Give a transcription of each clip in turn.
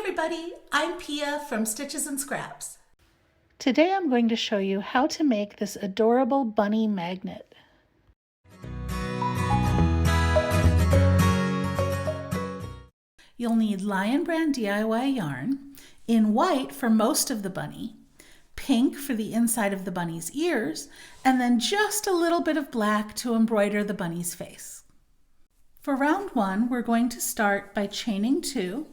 everybody, I'm Pia from Stitches and Scraps. Today I'm going to show you how to make this adorable bunny magnet. You'll need Lion Brand DIY yarn, in white for most of the bunny, pink for the inside of the bunny's ears, and then just a little bit of black to embroider the bunny's face. For round 1, we're going to start by chaining 2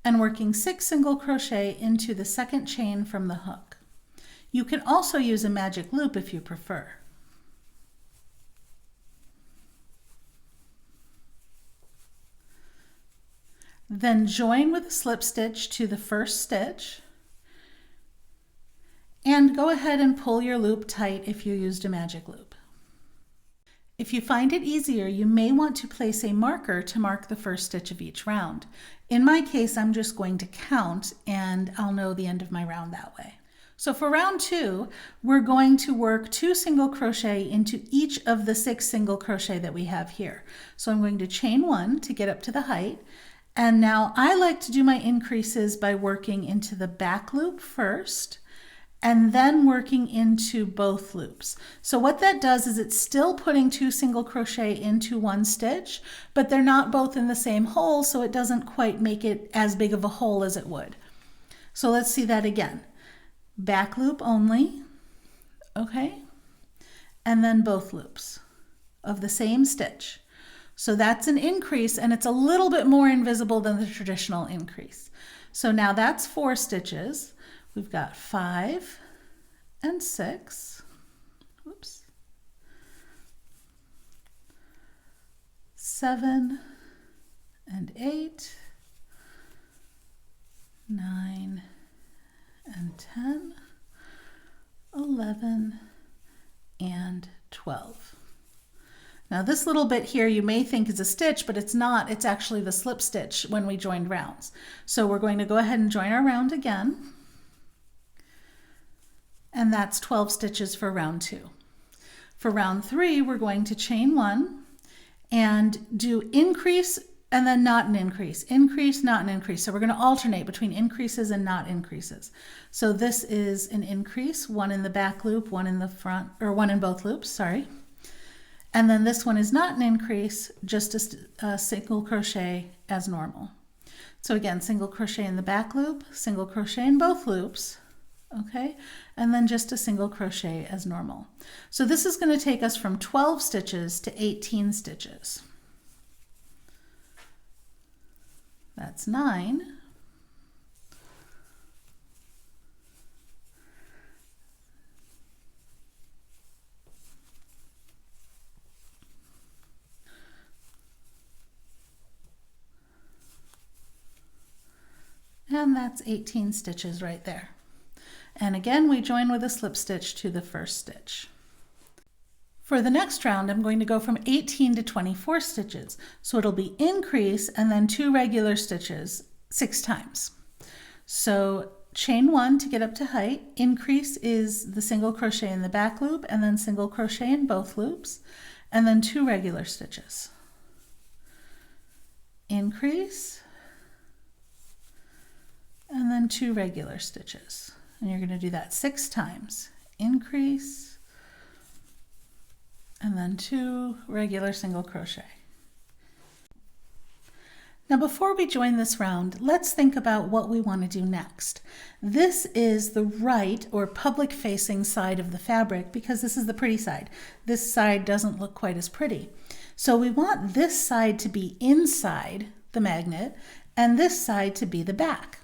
and working 6 single crochet into the second chain from the hook. You can also use a magic loop if you prefer. Then join with a slip stitch to the first stitch and go ahead and pull your loop tight if you used a magic loop. If you find it easier, you may want to place a marker to mark the first stitch of each round. In my case, I'm just going to count and I'll know the end of my round that way. So for round 2, we're going to work 2 single crochet into each of the 6 single crochet that we have here. So I'm going to chain 1 to get up to the height. And now I like to do my increases by working into the back loop first and then working into both loops. So what that does is it's still putting 2 single crochet into one stitch, but they're not both in the same hole, so it doesn't quite make it as big of a hole as it would. So let's see that again. Back loop only, okay? And then both loops of the same stitch. So that's an increase, and it's a little bit more invisible than the traditional increase. So now that's 4 stitches. We've got 5 and 6, whoops, 7 and 8, 9 and 10, 11 and 12. Now this little bit here you may think is a stitch, but it's not. It's actually the slip stitch when we joined rounds. So we're going to go ahead and join our round again. And that's 12 stitches for round 2. For round 3, we're going to chain 1 and do increase and then not an increase. Increase, not an increase. So we're going to alternate between increases and not increases. So this is an increase, 1 in the back loop, 1 in the front, or 1 in both loops, sorry. And then this one is not an increase, just a single crochet as normal. So again, single crochet in the back loop, single crochet in both loops, okay? And then just a single crochet as normal. So this is going to take us from 12 stitches to 18 stitches. That's 9. And that's 18 stitches right there. And again, we join with a slip stitch to the first stitch. For the next round, I'm going to go from 18 to 24 stitches. So it'll be increase and then 2 regular stitches 6 times. So chain 1 to get up to height. Increase is the single crochet in the back loop and then single crochet in both loops and then 2 regular stitches. Increase and then 2 regular stitches. And you're going to do that 6 times. Increase, and then 2 regular single crochet. Now before we join this round, let's think about what we want to do next. This is the right or public facing side of the fabric because this is the pretty side. This side doesn't look quite as pretty. So we want this side to be inside the magnet and this side to be the back.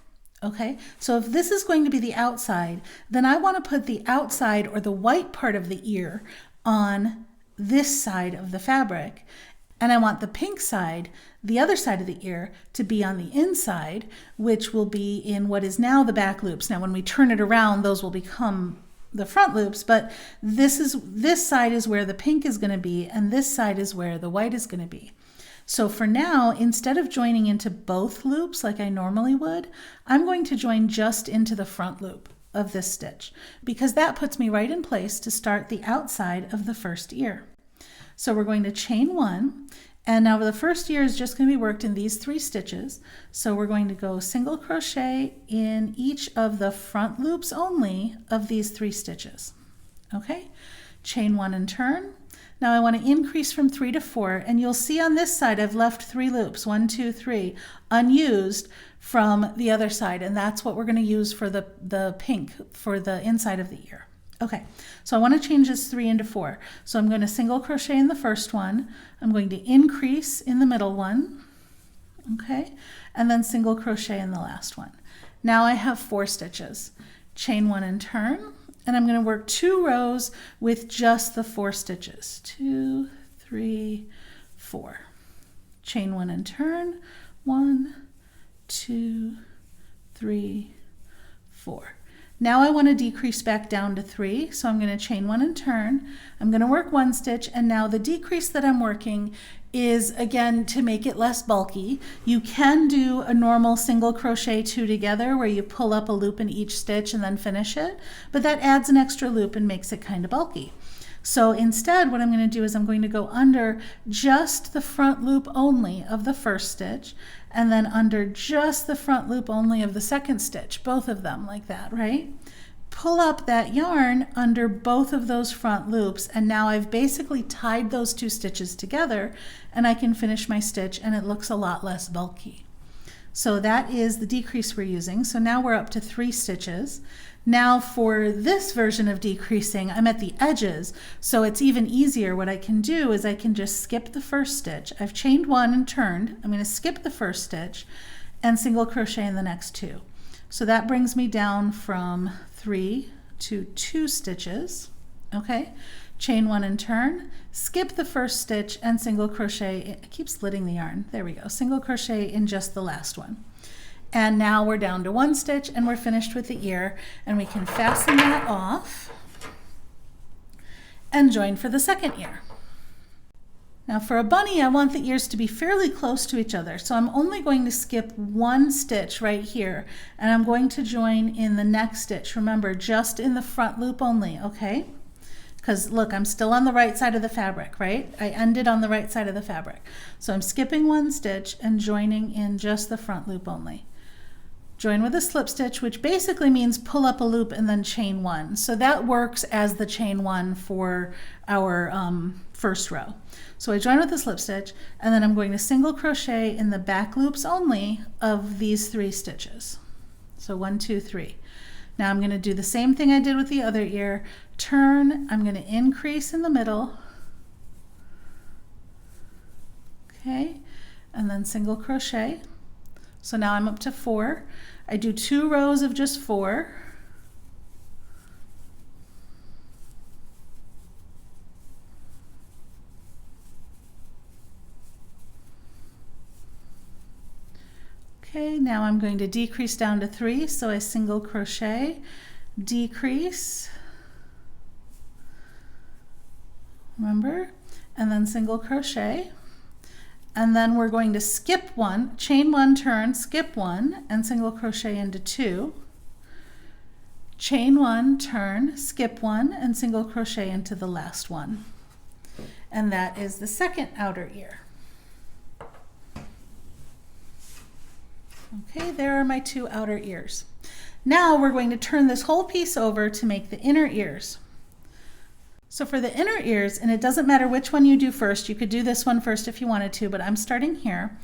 Okay, so if this is going to be the outside, then I want to put the outside or the white part of the ear on this side of the fabric. And I want the pink side, the other side of the ear, to be on the inside, which will be in what is now the back loops. Now when we turn it around, those will become the front loops, but this side is where the pink is going to be, and this side is where the white is going to be. So for now, instead of joining into both loops like I normally would, I'm going to join just into the front loop of this stitch because that puts me right in place to start the outside of the first ear. So we're going to chain 1 And now the first ear is just going to be worked in these 3 stitches. So we're going to go single crochet in each of the front loops only of these 3 stitches. Okay, chain 1 and turn. Now I want to increase from 3 to 4, and you'll see on this side I've left 3 loops, 1, 2, 3, unused from the other side, and that's what we're going to use for the pink for the inside of the ear. Okay, so I want to change this 3 into 4. So I'm going to single crochet in the first one, I'm going to increase in the middle one, okay, and then single crochet in the last one. Now I have 4 stitches. Chain 1 and turn, and I'm going to work 2 rows with just the 4 stitches. 2, 3, 4. Chain 1 and turn, 1, 2, 3, 4. Now I want to decrease back down to 3, so I'm going to chain 1 and turn. I'm going to work 1 stitch, and now the decrease that I'm working is, again, to make it less bulky. You can do a normal single crochet 2 together where you pull up a loop in each stitch and then finish it, but that adds an extra loop and makes it kind of bulky. So instead, what I'm going to do is I'm going to go under just the front loop only of the first stitch, and then under just the front loop only of the second stitch, both of them like that, right? Pull up that yarn under both of those front loops, and now I've basically tied those 2 stitches together, and I can finish my stitch, and it looks a lot less bulky. So that is the decrease we're using. So now we're up to 3 stitches. Now for this version of decreasing, I'm at the edges, so it's even easier. What I can do is I can just skip the first stitch. I've chained 1 and turned. I'm going to skip the first stitch and single crochet in the next 2. So that brings me down from 3 to 2 stitches. Okay, chain 1 and turn, skip the first stitch and single crochet. I keep splitting the yarn. There we go. Single crochet in just the last one. And now we're down to 1 stitch and we're finished with the ear, and we can fasten that off and join for the second ear. Now for a bunny, I want the ears to be fairly close to each other, so I'm only going to skip 1 stitch right here, and I'm going to join in the next stitch. Remember, just in the front loop only, okay? Because look, I'm still on the right side of the fabric, right? I ended on the right side of the fabric. So I'm skipping 1 stitch and joining in just the front loop only. Join with a slip stitch, which basically means pull up a loop and then chain 1. So that works as the chain 1 for our first row. So I join with a slip stitch, and then I'm going to single crochet in the back loops only of these 3 stitches. So 1, 2, 3. Now I'm going to do the same thing I did with the other ear. Turn, I'm going to increase in the middle. Okay, and then single crochet. So now I'm up to 4. I do 2 rows of just 4. Okay, now I'm going to decrease down to 3, so I single crochet, decrease, remember, and then single crochet. And then we're going to skip 1, chain 1, turn, skip 1, and single crochet into 2. Chain 1, turn, skip 1, and single crochet into the last one. And that is the second outer ear. Okay, there are my 2 outer ears. Now we're going to turn this whole piece over to make the inner ears. So for the inner ears, and it doesn't matter which one you do first, you could do this one first if you wanted to, but I'm starting here.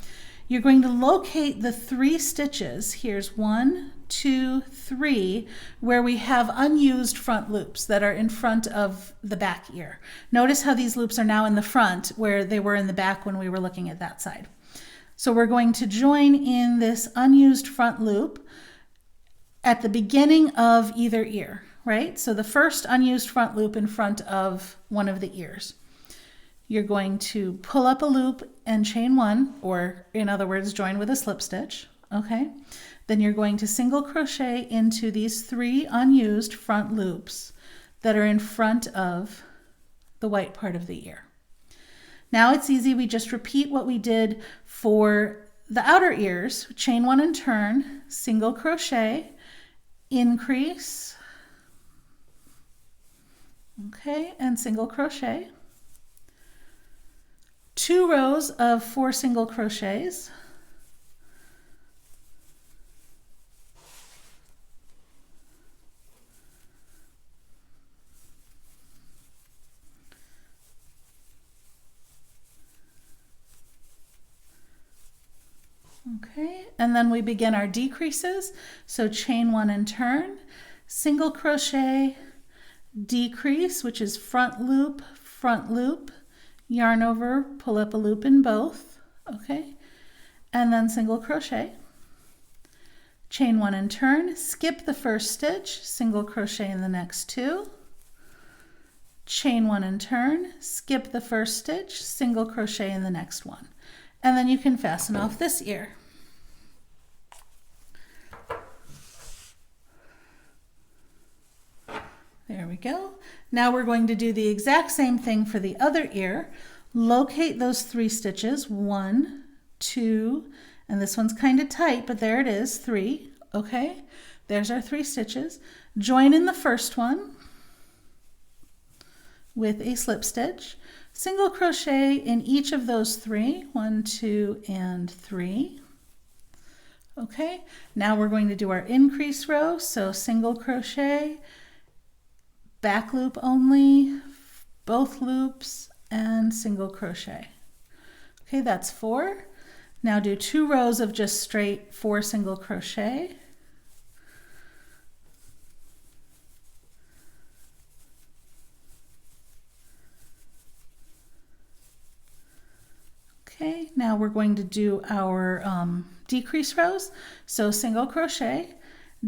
You're going to locate the 3 stitches. Here's 1, 2, 3, where we have unused front loops that are in front of the back ear. Notice how these loops are now in the front where they were in the back when we were looking at that side. So we're going to join in this unused front loop at the beginning of either ear, right? So the first unused front loop in front of one of the ears. You're going to pull up a loop and chain 1, or in other words, join with a slip stitch, okay? Then you're going to single crochet into these 3 unused front loops that are in front of the white part of the ear. Now it's easy, we just repeat what we did for the outer ears. Chain 1 and turn, single crochet, increase, okay, and single crochet. 2 rows of 4 single crochets. Okay, and then we begin our decreases. So chain 1 and turn, single crochet, decrease, which is front loop, yarn over, pull up a loop in both, okay, and then single crochet, chain 1 and turn, skip the first stitch, single crochet in the next 2, chain 1 and turn, skip the first stitch, single crochet in the next one, and then you can fasten off this ear. There we go. Now we're going to do the exact same thing for the other ear. Locate those 3 stitches, 1, 2, and this one's kind of tight, but there it is, 3, okay? There's our 3 stitches. Join in the first one with a slip stitch, single crochet in each of those 3, 1, 2, and 3. Okay, now we're going to do our increase row, so single crochet, back loop only, both loops, and single crochet. Okay, that's 4. Now do 2 rows of just straight 4 single crochet. Okay, now we're going to do our decrease rows. So single crochet,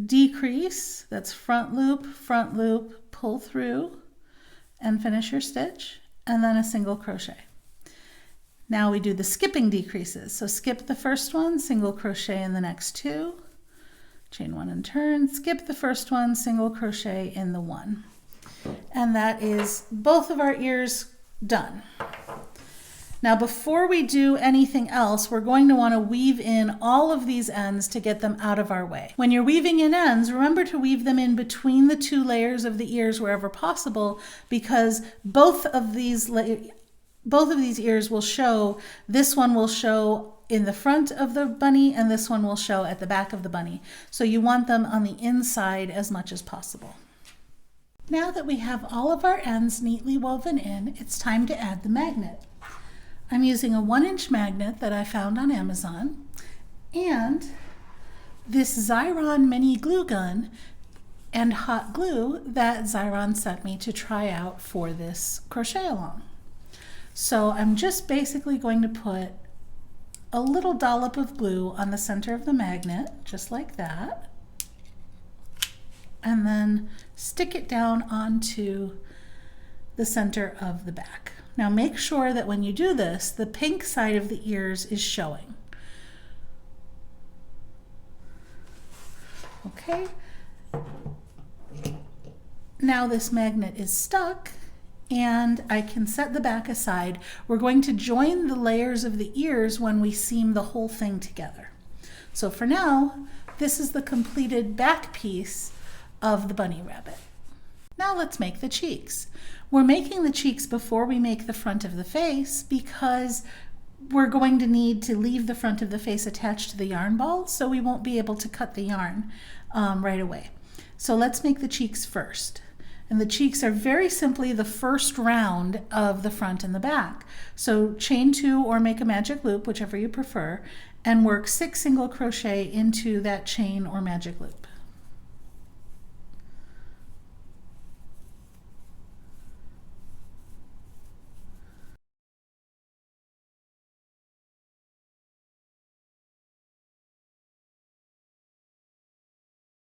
decrease, that's front loop, pull through, and finish your stitch, and then a single crochet. Now we do the skipping decreases. So skip the first one, single crochet in the next 2, chain 1 and turn, skip the first one, single crochet in the 1. And that is both of our ears done. Now before we do anything else, we're going to want to weave in all of these ends to get them out of our way. When you're weaving in ends, remember to weave them in between the 2 layers of the ears wherever possible, because both of these ears will show. This one will show in the front of the bunny and this one will show at the back of the bunny. So you want them on the inside as much as possible. Now that we have all of our ends neatly woven in, it's time to add the magnet. I'm using a 1-inch magnet that I found on Amazon and this Xyron mini glue gun and hot glue that Xyron sent me to try out for this crochet along. So I'm just basically going to put a little dollop of glue on the center of the magnet, just like that, and then stick it down onto the center of the back. Now make sure that when you do this, the pink side of the ears is showing. Okay. Now this magnet is stuck and I can set the back aside. We're going to join the layers of the ears when we seam the whole thing together. So for now, this is the completed back piece of the bunny rabbit. Now let's make the cheeks. We're making the cheeks before we make the front of the face because we're going to need to leave the front of the face attached to the yarn ball, so we won't be able to cut the yarn right away. So let's make the cheeks first. And the cheeks are very simply the first round of the front and the back. So chain 2 or make a magic loop, whichever you prefer, and work 6 single crochet into that chain or magic loop.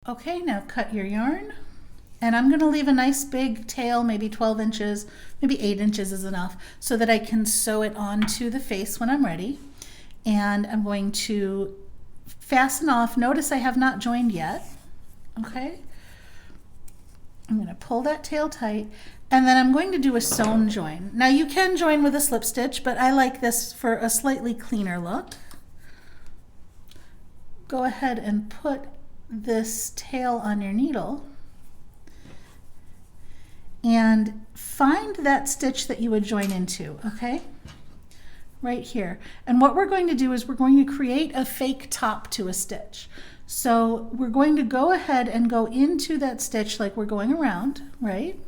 Okay, now cut your yarn, and I'm going to leave a nice big tail, maybe 12 inches, maybe 8 inches is enough, so that I can sew it onto the face when I'm ready. And I'm going to fasten off. Notice I have not joined yet. Okay, I'm going to pull that tail tight, and then I'm going to do a sewn join. Now you can join with a slip stitch, but I like this for a slightly cleaner look. Go ahead and put this tail on your needle and find that stitch that you would join into, okay? right here. And what we're going to do is we're going to create a fake top to a stitch. So we're going to go ahead and go into that stitch like we're going around, right?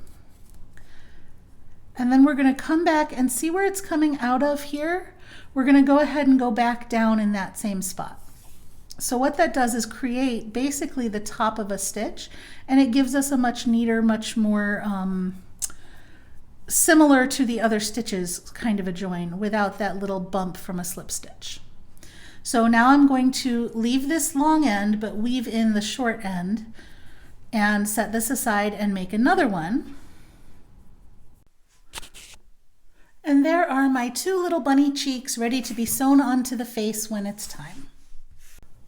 And then we're going to come back and see where it's coming out of here. We're going to go ahead and go back down in that same spot. So what that does is create basically the top of a stitch, and it gives us a much neater, much more similar to the other stitches kind of a join without that little bump from a slip stitch. So now I'm going to leave this long end but weave in the short end and set this aside and make another one. And there are my two little bunny cheeks ready to be sewn onto the face when it's time.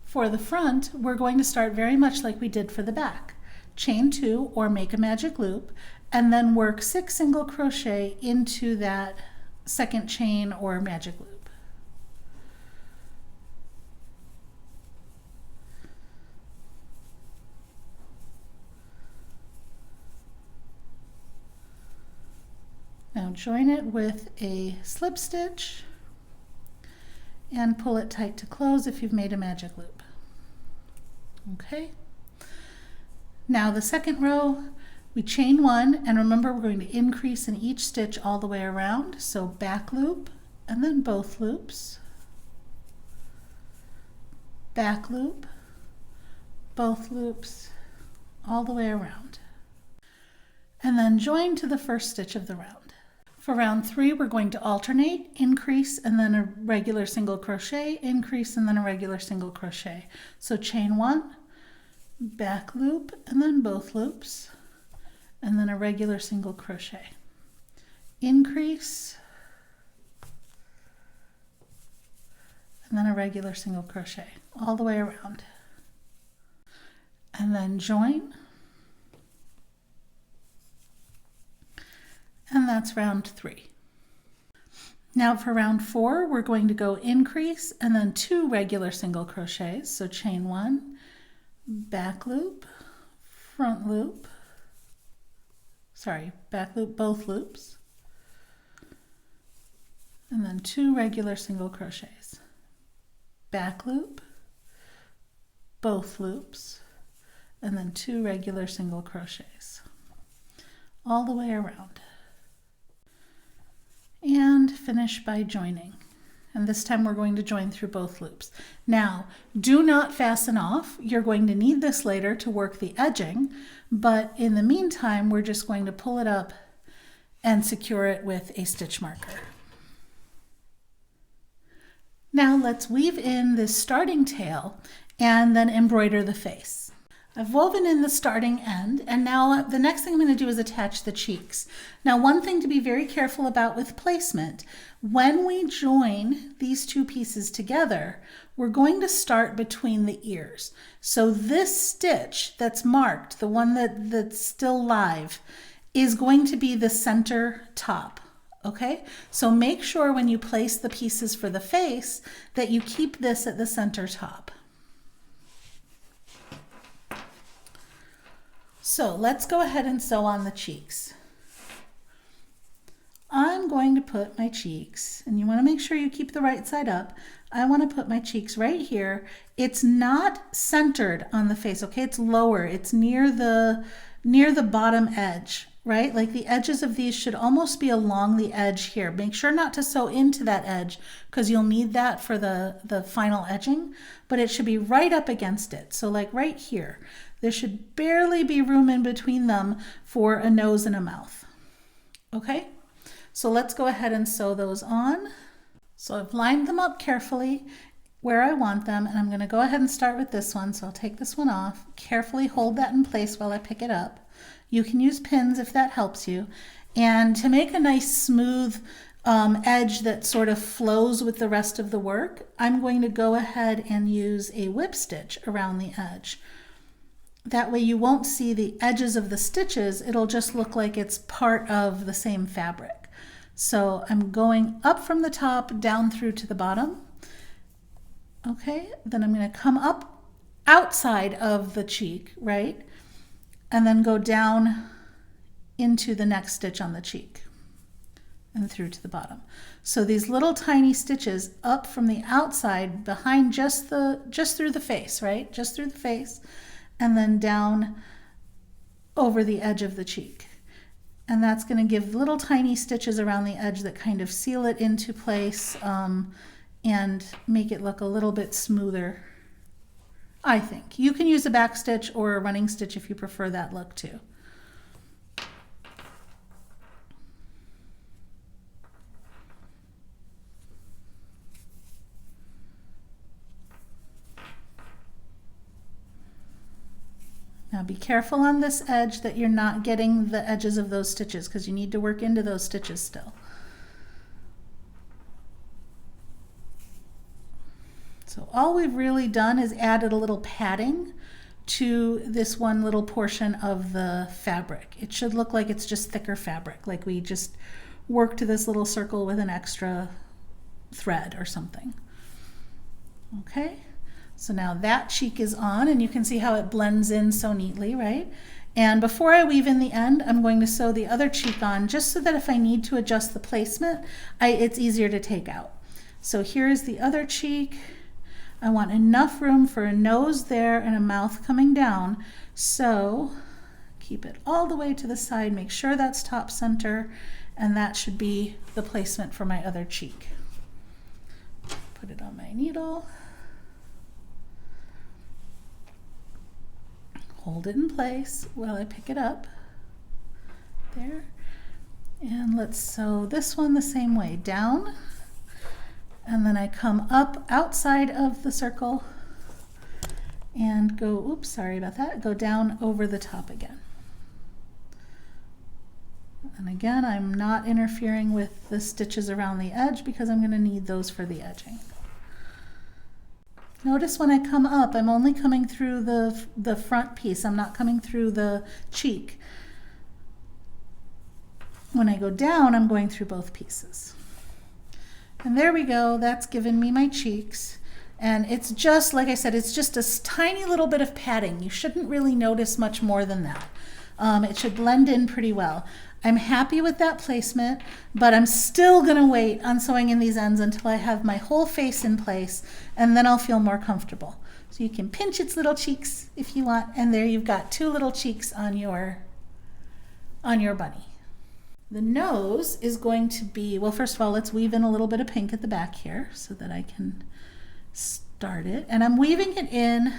For the front, we're going to start very much like we did for the back. Chain 2 or make a magic loop, and then work 6 single crochet into that second chain or magic loop. Now join it with a slip stitch and pull it tight to close if you've made a magic loop. Okay. Now the second row, we chain 1, and remember we're going to increase in each stitch all the way around. So back loop and then both loops, back loop, both loops, all the way around. And then join to the first stitch of the round. For round 3, we're going to alternate, increase and then a regular single crochet, increase and then a regular single crochet. So chain 1, back loop and then both loops, and then a regular single crochet. Increase and then a regular single crochet all the way around. And then join. And that's round 3. Now for round 4, we're going to go increase and then 2 regular single crochets. So chain 1, back loop, front loop, back loop, both loops, and then 2 regular single crochets. Back loop, both loops, and then 2 regular single crochets all the way around. And finish by joining. And this time we're going to join through both loops. Now, do not fasten off. You're going to need this later to work the edging, but in the meantime, we're just going to pull it up and secure it with a stitch marker. Now let's weave in this starting tail and then embroider the face. I've woven in the starting end, and now the next thing I'm going to do is attach the cheeks. Now, one thing to be very careful about with placement, when we join these two pieces together, we're going to start between the ears. So this stitch that's marked, the one that's still live, is going to be the center top. Okay, so make sure when you place the pieces for the face that you keep this at the center top. So let's go ahead and sew on the cheeks. I'm going to put my cheeks, and you want to make sure you keep the right side up. I want to put my cheeks right here. It's not centered on the face, okay? It's lower. It's near the bottom edge, right? Like the edges of these should almost be along the edge here. Make sure not to sew into that edge because you'll need that for the final edging, but it should be right up against it. So like right here. There should barely be room in between them for a nose and a mouth. Okay, so let's go ahead and sew those on. So I've lined them up carefully where I want them, and I'm going to go ahead and start with this one. So I'll take this one off, carefully hold that in place while I pick it up. You can use pins if that helps you. And to make a nice smooth edge that sort of flows with the rest of the work, I'm going to go ahead and use a whip stitch around the edge. That way you won't see the edges of the stitches, it'll just look like it's part of the same fabric. So I'm going up from the top down through to the bottom. Okay, then I'm going to come up outside of the cheek, right? And then go down into the next stitch on the cheek. and through to the bottom. So these little tiny stitches up from the outside behind just through the face, right? Just through the face, and then down over the edge of the cheek. And that's going to give little tiny stitches around the edge that kind of seal it into place and make it look a little bit smoother, I think. You can use a back stitch or a running stitch if you prefer that look too. Now be careful on this edge that you're not getting the edges of those stitches because you need to work into those stitches still. So all we've really done is added a little padding to this one little portion of the fabric. It should look like it's just thicker fabric, like we just worked this little circle with an extra thread or something. Okay. So now that cheek is on, and you can see how it blends in so neatly, right? And before I weave in the end, I'm going to sew the other cheek on just so that if I need to adjust the placement, it's easier to take out. So here's the other cheek. I want enough room for a nose there and a mouth coming down. So keep it all the way to the side, make sure that's top center, and that should be the placement for my other cheek. Put it on my needle. Hold it in place while I pick it up. There. And let's sew this one the same way, down. And then I come up outside of the circle and go, oops, sorry about that, go down over the top again. And again, I'm not interfering with the stitches around the edge because I'm going to need those for the edging. Notice when I come up, I'm only coming through the front piece. I'm not coming through the cheek. When I go down, I'm going through both pieces. And there we go. That's given me my cheeks. And it's just, like I said, it's just a tiny little bit of padding. You shouldn't really notice much more than that. It should blend in pretty well. I'm happy with that placement, but I'm still going to wait on sewing in these ends until I have my whole face in place, and then I'll feel more comfortable. So you can pinch its little cheeks if you want, and there you've got two little cheeks on your bunny. The nose is going to be, well, first of all, let's weave in a little bit of pink at the back here so that I can start it. And I'm weaving it in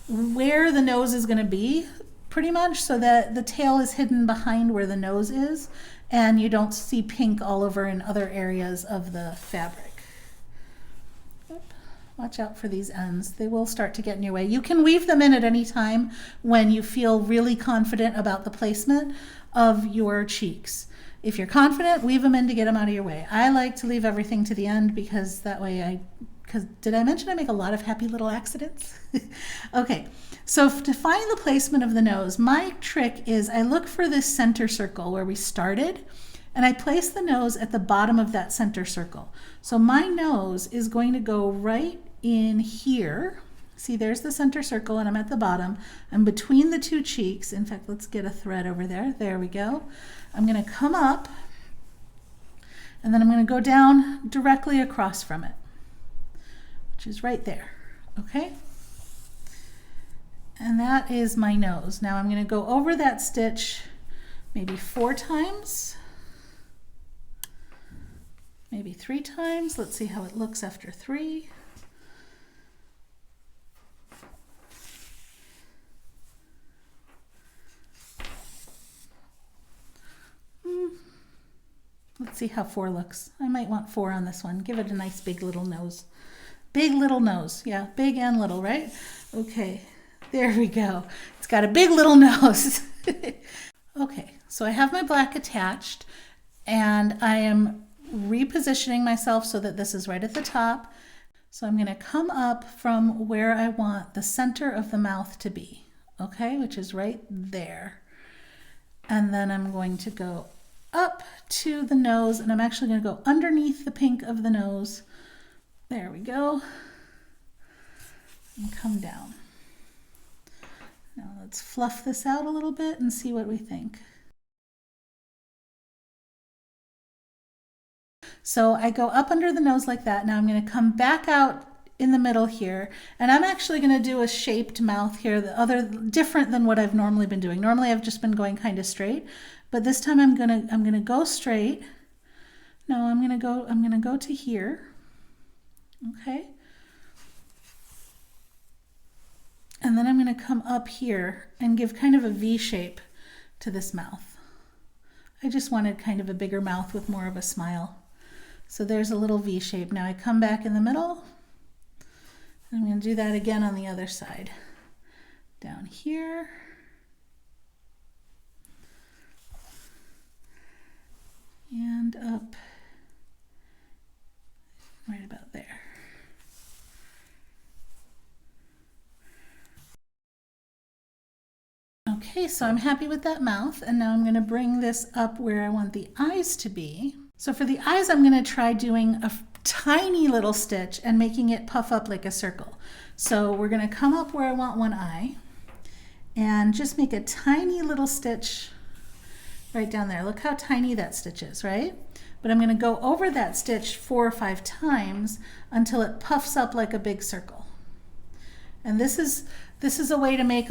where the nose is going to be, pretty much, so that the tail is hidden behind where the nose is and you don't see pink all over in other areas of the fabric. Watch out for these ends. They will start to get in your way. You can weave them in at any time when you feel really confident about the placement of your cheeks. If you're confident, weave them in to get them out of your way. I like to leave everything to the end because that way did I mention I make a lot of happy little accidents? Okay, so to find the placement of the nose, my trick is I look for this center circle where we started, and I place the nose at the bottom of that center circle. So my nose is going to go right in here. See, there's the center circle, and I'm at the bottom. I'm between the two cheeks. In fact, let's get a thread over there. There we go. I'm going to come up, and then I'm going to go down directly across from it, which is right there. Okay? And that is my nose. Now I'm going to go over that stitch maybe 4 times, maybe 3 times. Let's see how it looks after 3. Let's see how 4 looks. I might want 4 on this one. Give it a nice big little nose. Big little nose. Yeah, big and little, right? Okay, there we go. It's got a big little nose. Okay, so I have my black attached, and I am repositioning myself so that this is right at the top. So I'm going to come up from where I want the center of the mouth to be, okay, which is right there. And then I'm going to go up to the nose, and I'm actually going to go underneath the pink of the nose. There we go. And come down. Now let's fluff this out a little bit and see what we think. So I go up under the nose like that. Now I'm going to come back out in the middle here, and I'm actually going to do a shaped mouth here, different than what I've normally been doing. Normally I've just been going kind of straight, but this time I'm going to go straight. No, I'm going to go to here. Okay. And then I'm going to come up here and give kind of a V shape to this mouth. I just wanted kind of a bigger mouth with more of a smile. So there's a little V shape. Now I come back in the middle. I'm going to do that again on the other side. Down here. And up right about there. Okay, so I'm happy with that mouth, and now I'm going to bring this up where I want the eyes to be. So for the eyes, I'm going to try doing a tiny little stitch and making it puff up like a circle. So we're going to come up where I want one eye and just make a tiny little stitch right down there. Look how tiny that stitch is, right? But I'm going to go over that stitch 4 or 5 times until it puffs up like a big circle. And this is a way to make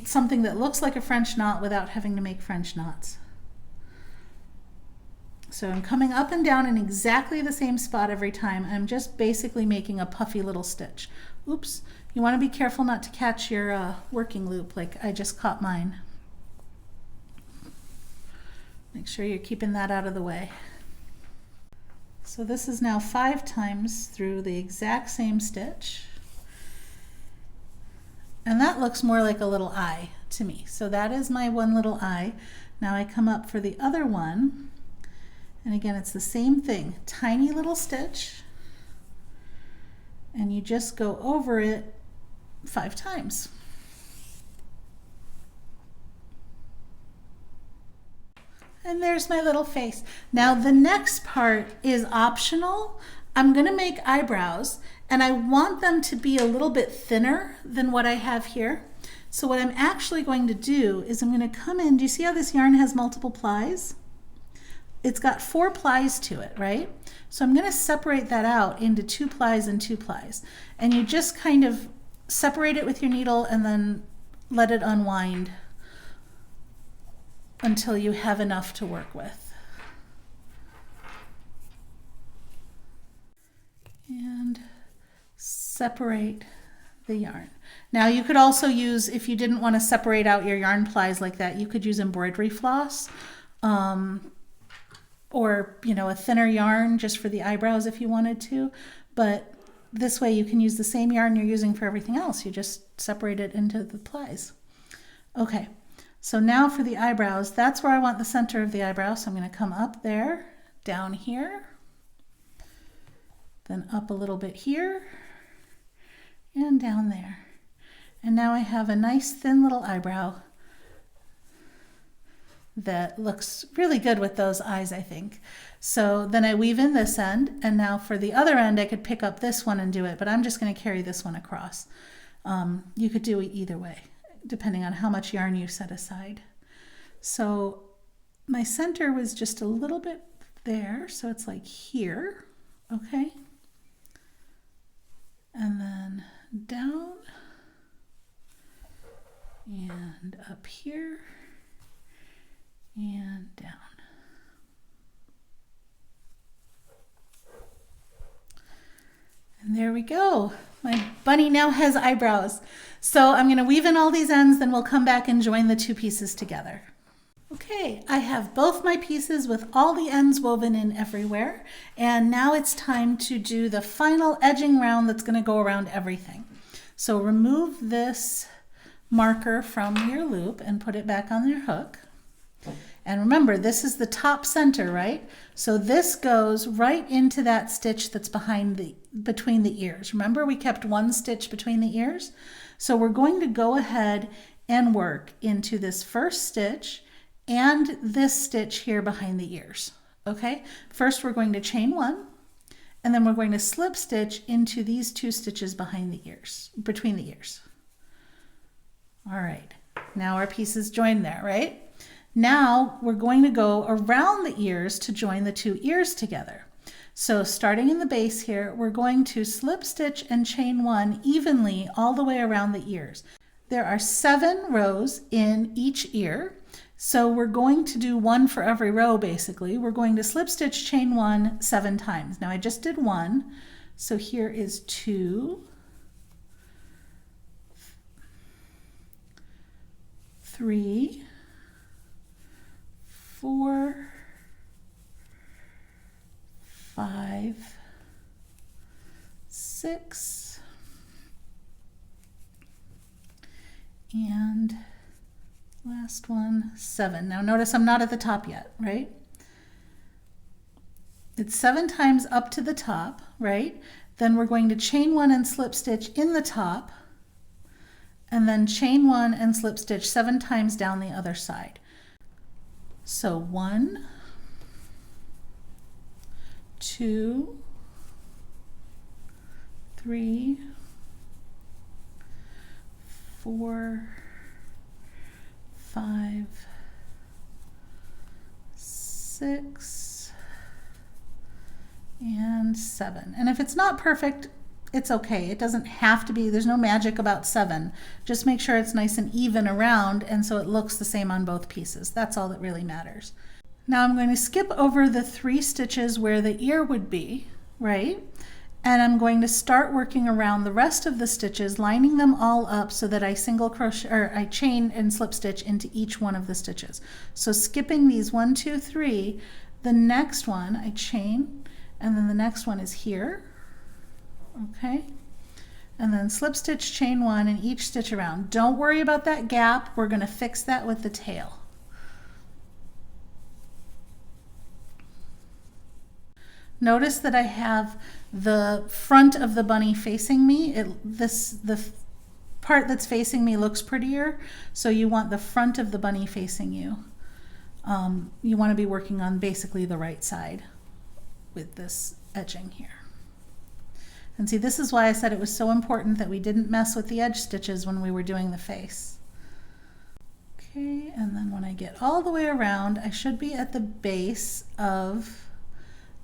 something that looks like a French knot without having to make French knots. So I'm coming up and down in exactly the same spot every time. I'm just basically making a puffy little stitch. Oops, you want to be careful not to catch your working loop like I just caught mine. Make sure you're keeping that out of the way. So this is now 5 times through the exact same stitch. And that looks more like a little eye to me. So that is my one little eye. Now I come up for the other one. And again, it's the same thing. Tiny little stitch. And you just go over it 5 times. And there's my little face. Now the next part is optional. I'm going to make eyebrows, and I want them to be a little bit thinner than what I have here. So what I'm actually going to do is I'm going to come in. Do you see how this yarn has multiple plies? It's got 4 plies to it, right? So I'm going to separate that out into 2 plies and 2 plies. And you just kind of separate it with your needle and then let it unwind until you have enough to work with. And separate the yarn. Now you could also use, if you didn't want to separate out your yarn plies like that, you could use embroidery floss. Or a thinner yarn just for the eyebrows if you wanted to, but this way you can use the same yarn you're using for everything else. You just separate it into the plies. Okay, so now for the eyebrows, that's where I want the center of the eyebrow, so I'm going to come up there, down here, then up a little bit here, and down there. And now I have a nice thin little eyebrow that looks really good with those eyes, I think. So then I weave in this end, and now for the other end I could pick up this one and do it, but I'm just going to carry this one across. You could do it either way, depending on how much yarn you set aside. So my center was just a little bit there, so it's like here, okay? And then down and up here and down. And there we go. My bunny now has eyebrows. So I'm going to weave in all these ends, then we'll come back and join the 2 pieces together. Okay, I have both my pieces with all the ends woven in everywhere, and now it's time to do the final edging round that's going to go around everything. So remove this marker from your loop and put it back on your hook. And remember, this is the top center, right? So this goes right into that stitch that's between the ears. Remember, we kept 1 stitch between the ears? So we're going to go ahead and work into this first stitch and this stitch here behind the ears, okay? First, we're going to chain 1, and then we're going to slip stitch into these 2 stitches behind the ears, between the ears. All right, now our pieces join there, right? Now we're going to go around the ears to join the 2 ears together. So starting in the base here, we're going to slip stitch and chain 1 evenly all the way around the ears. There are 7 rows in each ear, so we're going to do 1 for every row basically. We're going to slip stitch chain 1 7 times. Now I just did 1, so here is 2, 3, 4, 5, 6, and last one, 7. Now notice I'm not at the top yet, right? It's 7 times up to the top, right? Then we're going to chain 1 and slip stitch in the top, and then chain 1 and slip stitch 7 times down the other side. So 1, 2, 3, 4, 5, 6, and 7. And if it's not perfect, it's okay. It doesn't have to be, there's no magic about 7. Just make sure it's nice and even around and so it looks the same on both pieces. That's all that really matters. Now I'm going to skip over the 3 stitches where the ear would be, right? And I'm going to start working around the rest of the stitches, lining them all up so that I single crochet, or I chain and slip stitch into each one of the stitches. So skipping these 1, 2, 3, the next one I chain, and then the next one is here, okay? And then slip stitch, chain 1, and each stitch around. Don't worry about that gap. We're going to fix that with the tail. Notice that I have the front of the bunny facing me. The part that's facing me looks prettier, so you want the front of the bunny facing you. You want to be working on basically the right side with this edging here. And see, this is why I said it was so important that we didn't mess with the edge stitches when we were doing the face. Okay, and then when I get all the way around, I should be at the base of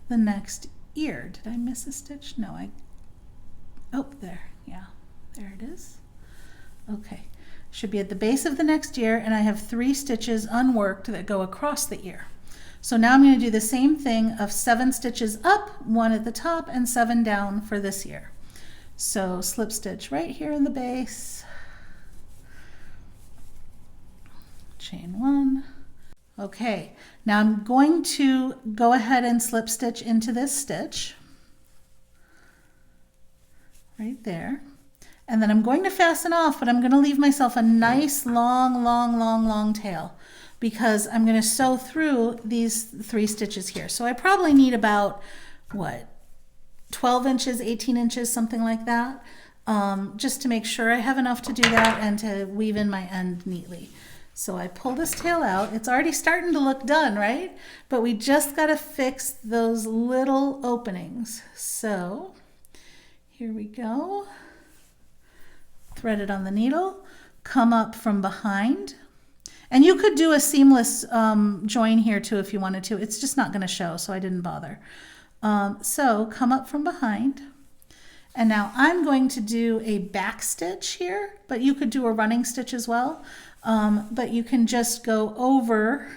the next ear. Did I miss a stitch? No, oh, there, yeah, there it is. Okay, should be at the base of the next ear, and I have 3 stitches unworked that go across the ear. So now I'm going to do the same thing of 7 stitches up, 1 at the top, and 7 down for this ear. So slip stitch right here in the base, chain 1. Okay, now I'm going to go ahead and slip stitch into this stitch right there. And then I'm going to fasten off, but I'm going to leave myself a nice long tail because I'm going to sew through these 3 stitches here. So I probably need about, what, 12 inches, 18 inches, something like that, just to make sure I have enough to do that and to weave in my end neatly. So I pull this tail out. It's already starting to look done, right? But we just got to fix those little openings. So here we go. Thread it on the needle, come up from behind. And you could do a seamless join here too if you wanted to. It's just not going to show, so I didn't bother. So come up from behind. And now I'm going to do a back stitch here, but you could do a running stitch as well. But you can just go over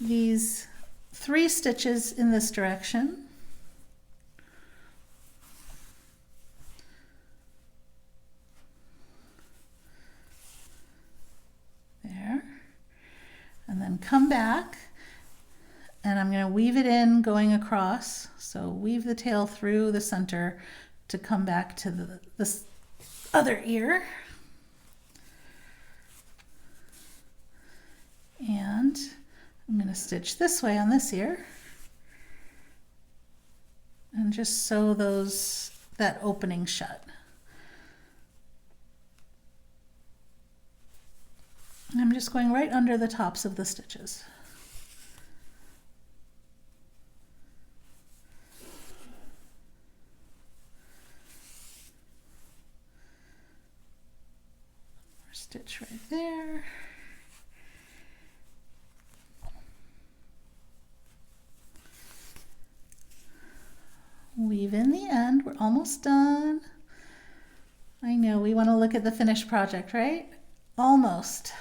these 3 stitches in this direction. There. And then come back. And I'm going to weave it in going across. So weave the tail through the center to come back to this other ear. And I'm going to stitch this way on this ear and just sew that opening shut. And I'm just going right under the tops of the stitches. Stitch right there. weave in the end. We're almost done. I know, we want to look at the finished project, right? Almost.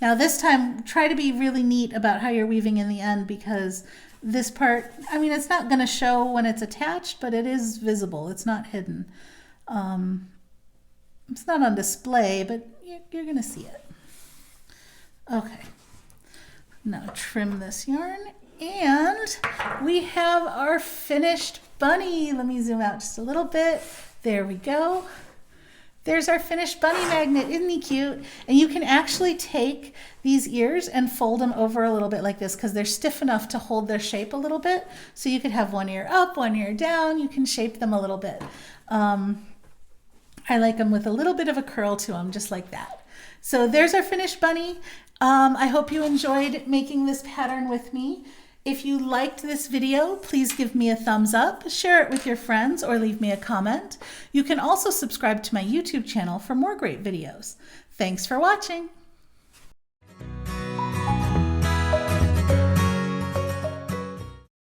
Now this time, try to be really neat about how you're weaving in the end, because this part, I mean, it's not going to show when it's attached, but it is visible. It's not hidden. It's not on display, but you're going to see it. Okay. Now trim this yarn, and we have our finished bunny. Let me zoom out just a little bit. There we go. There's our finished bunny magnet. Isn't he cute? And you can actually take these ears and fold them over a little bit like this, because they're stiff enough to hold their shape a little bit. So you could have one ear up, one ear down. You can shape them a little bit. I like them with a little bit of a curl to them, just like that. So there's our finished bunny. I hope you enjoyed making this pattern with me. If you liked this video, please give me a thumbs up, share it with your friends, or leave me a comment. You can also subscribe to my YouTube channel for more great videos. Thanks for watching.